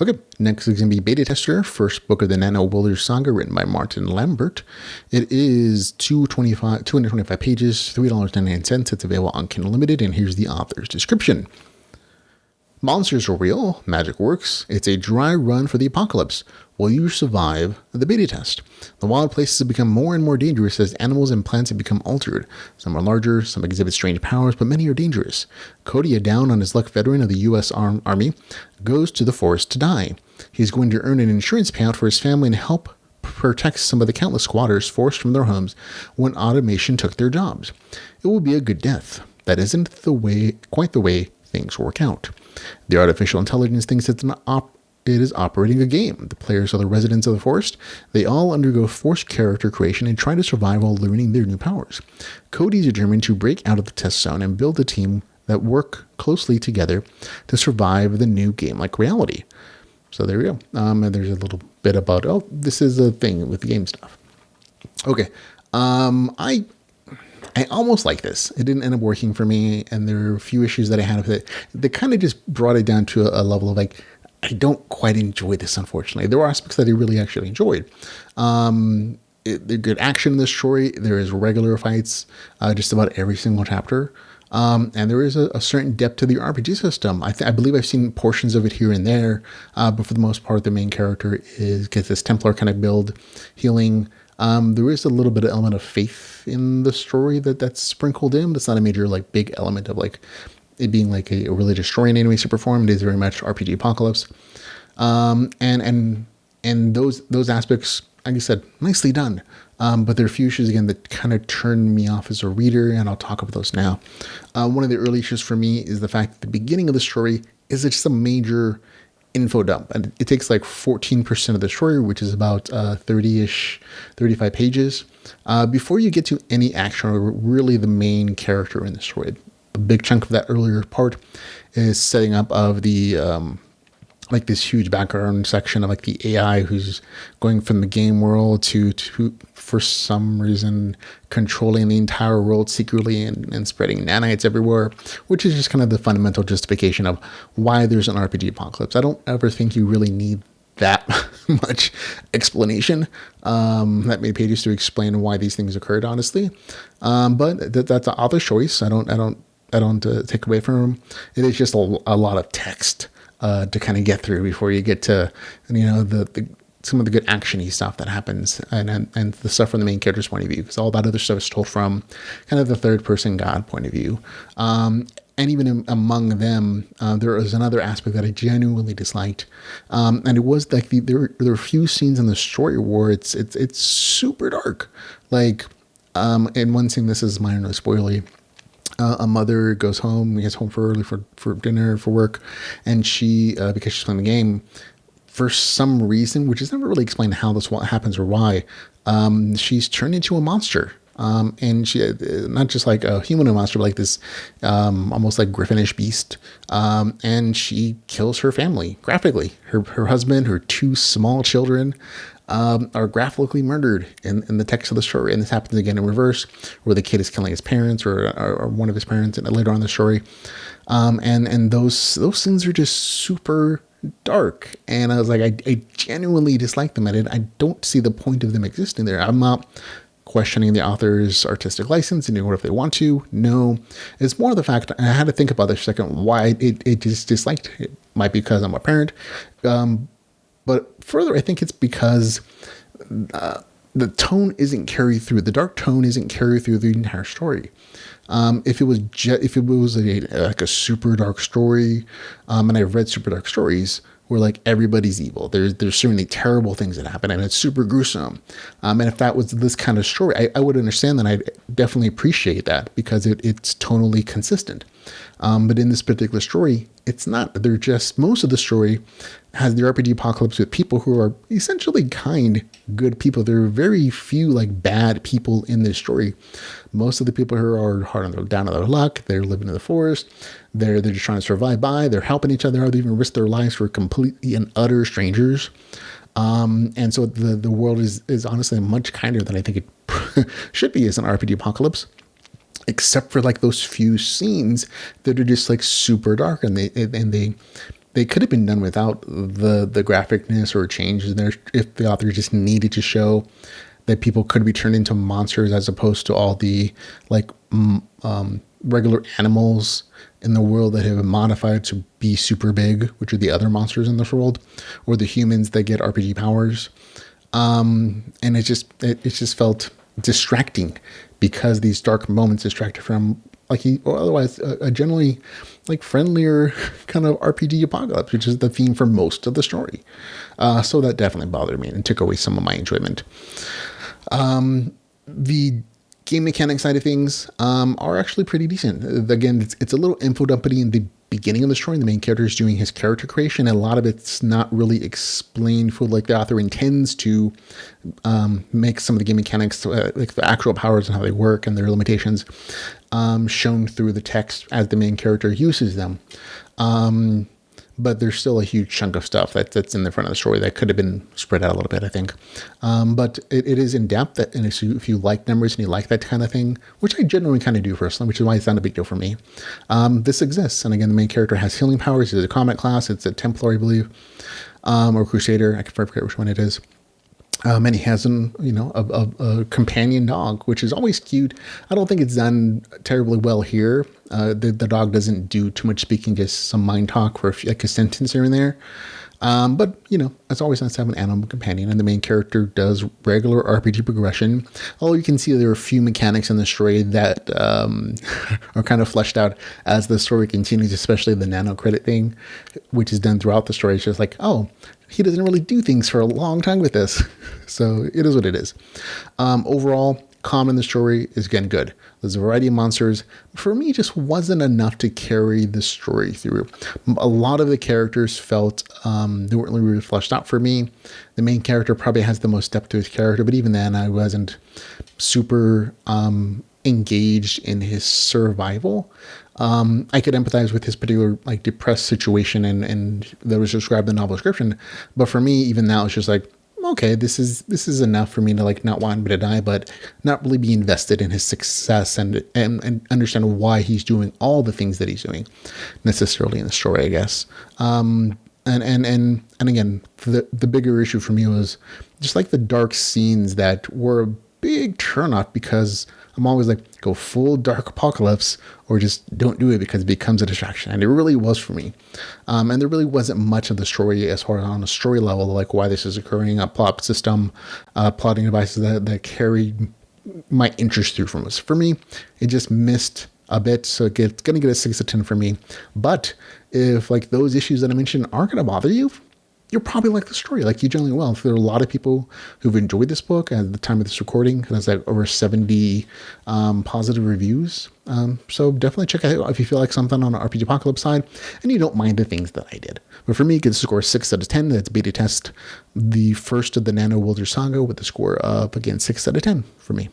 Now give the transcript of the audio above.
Okay, next is going to be Beta Tester, first book of the NanoWielder Saga, written by Martin Lambert. It is 225 pages, $3.99. It's available on Kindle Limited, and here's the author's description. Monsters are real, magic works, it's a dry run for the apocalypse. Will you survive the beta test? The wild places have become more and more dangerous as animals and plants have become altered. Some are larger, some exhibit strange powers, but many are dangerous. Cody, a down-on-his-luck veteran of the U.S. Army, goes to the forest to die. He's going to earn an insurance payout for his family and help protect some of the countless squatters forced from their homes when automation took their jobs. It will be a good death. That isn't quite the way things work out. The artificial intelligence thinks it is operating a game. The players are the residents of the forest. They all undergo forced character creation and try to survive while learning their new powers. Cody is determined to break out of the test zone and build a team that work closely together to survive the new game-like reality. So there we go. And there's a little bit about, this is a thing with the game stuff. Okay. I almost like this. It didn't end up working for me, and there are a few issues that I had with it. They kind of just brought it down to a level of like, I don't quite enjoy this, unfortunately. There were aspects that I really actually enjoyed. There's good action in this story. There is regular fights just about every single chapter. And there is a certain depth to the RPG system. I believe I've seen portions of it here and there, but for the most part, the main character gets this Templar kind of build, healing. There is a little bit of element of faith in the story that's sprinkled in. That's not a major big element of it being like a religious story in any way, shape, or form. It is very much RPG apocalypse. And those aspects, like I said, nicely done. But there are a few issues again that kind of turned me off as a reader, and I'll talk about those now. One of the early issues for me is the fact that the beginning of the story is just a major info dump, and it takes 14% of the story, which is about 35 pages, before you get to any action or really the main character in the story. A big chunk of that earlier part is setting up of the this huge background section of the AI who's going from the game world to for some reason controlling the entire world secretly and spreading nanites everywhere, which is just kind of the fundamental justification of why there's an RPG apocalypse. I don't ever think you really need that much explanation, that many pages to explain why these things occurred, honestly. But that's the author's choice. I don't take away from him. It is just a lot of text to kind of get through before you get to, some of the good actiony stuff that happens and the stuff from the main character's point of view, because all that other stuff is told from kind of the third person God point of view. And even among them, there was another aspect that I genuinely disliked. And it was there are a few scenes in the story where it's super dark. In one scene, this is minor, no spoiler. A mother gets home for early for dinner, for work, and she, because she's playing the game, for some reason, which is never really explained how this happens or why, she's turned into a monster. And she, not just like a human monster, but this almost griffinish beast. And she kills her family graphically. Her husband, her two small children, are graphically murdered in the text of the story. And this happens again in reverse, where the kid is killing his parents or one of his parents and later on in the story. And those things are just super dark. And I was I genuinely dislike them. I don't see the point of them existing there. I'm not questioning the author's artistic license and doing what if they want to. No, it's more the fact, and I had to think about this a second, why it just disliked it. Might be because I'm a parent. But further, I think it's because the tone isn't carried through. The dark tone isn't carried through the entire story. If it was a super dark story, and I've read super dark stories where everybody's evil. There's certainly terrible things that happen, and it's super gruesome. And if that was this kind of story, I would understand that. I'd definitely appreciate that because it's tonally consistent. But in this particular story, it's not. They're just, most of the story has the RPG apocalypse with people who are essentially kind, good people. There are very few bad people in this story. Most of the people who are down on their luck. They're living in the forest. They're just trying to survive by. They're helping each other out. They even risk their lives for completely and utter strangers. And so the world is honestly much kinder than I think it should be as an RPG apocalypse. Except for those few scenes that are just super dark, and they they could have been done without the graphicness or changes in there if the author just needed to show that people could be turned into monsters as opposed to all the like regular animals in the world that have been modified to be super big, which are the other monsters in this world, or the humans that get RPG powers. And it just felt distracting because these dark moments distracted from or otherwise a generally like friendlier kind of RPG apocalypse, which is the theme for most of the story. So that definitely bothered me and took away some of my enjoyment. The game mechanic side of things are actually pretty decent. Again, it's a little info dumpy in the beginning of the story. The main character is doing his character creation, and a lot of it's not really explained for like the author intends to make some of the game mechanics, like the actual powers and how they work and their limitations, shown through the text as the main character uses them. But there's still a huge chunk of stuff that's in the front of the story that could have been spread out a little bit, I think. But it is in depth, and if you like numbers and you like that kind of thing, which I generally kind of do personally, which is why it's not a big deal for me, this exists. And again, the main character has healing powers. It's a combat class. It's a Templar, I believe, or Crusader. I forget which one it is. And he has a companion dog, which is always cute. I don't think it's done terribly well here. The dog doesn't do too much speaking, just some mind talk for like a sentence here and there. But it's always nice to have an animal companion, and the main character does regular RPG progression. Although you can see there are a few mechanics in the story that are kind of fleshed out as the story continues, especially the nano credit thing, which is done throughout the story. It's just like, oh, he doesn't really do things for a long time with this. So it is what it is. Overall, calm in the story is again good. There's a variety of monsters. For me, it just wasn't enough to carry the story through. A lot of the characters felt they weren't really fleshed out for me. The main character probably has the most depth to his character, but even then, I wasn't super engaged in his survival. I could empathize with his particular like depressed situation and that was described in the novel description. But for me, even now, it's just like, okay, this is enough for me to like not want him to die, but not really be invested in his success and understand why he's doing all the things that he's doing necessarily in the story, I guess. And again, the bigger issue for me was just like the dark scenes that were a big turnoff because I'm always like, go full dark apocalypse or just don't do it because it becomes a distraction. And it really was for me. And there really wasn't much of the story as far as on a story level, like why this is occurring, a plot system, plotting devices that carried my interest through from us. For me, it just missed a bit. So it's going to get a 6 out of 10 for me. But if like those issues that I mentioned aren't going to bother you, you'll probably like the story like you generally will. There are a lot of people who've enjoyed this book at the time of this recording. It has like over 70 positive reviews. So definitely check it out if you feel like something on the RPG Apocalypse side and you don't mind the things that I did. But for me, it gets a score 6 out of 10. That's beta test the first of the NanoWielder Saga with a score of, again, 6 out of 10 for me.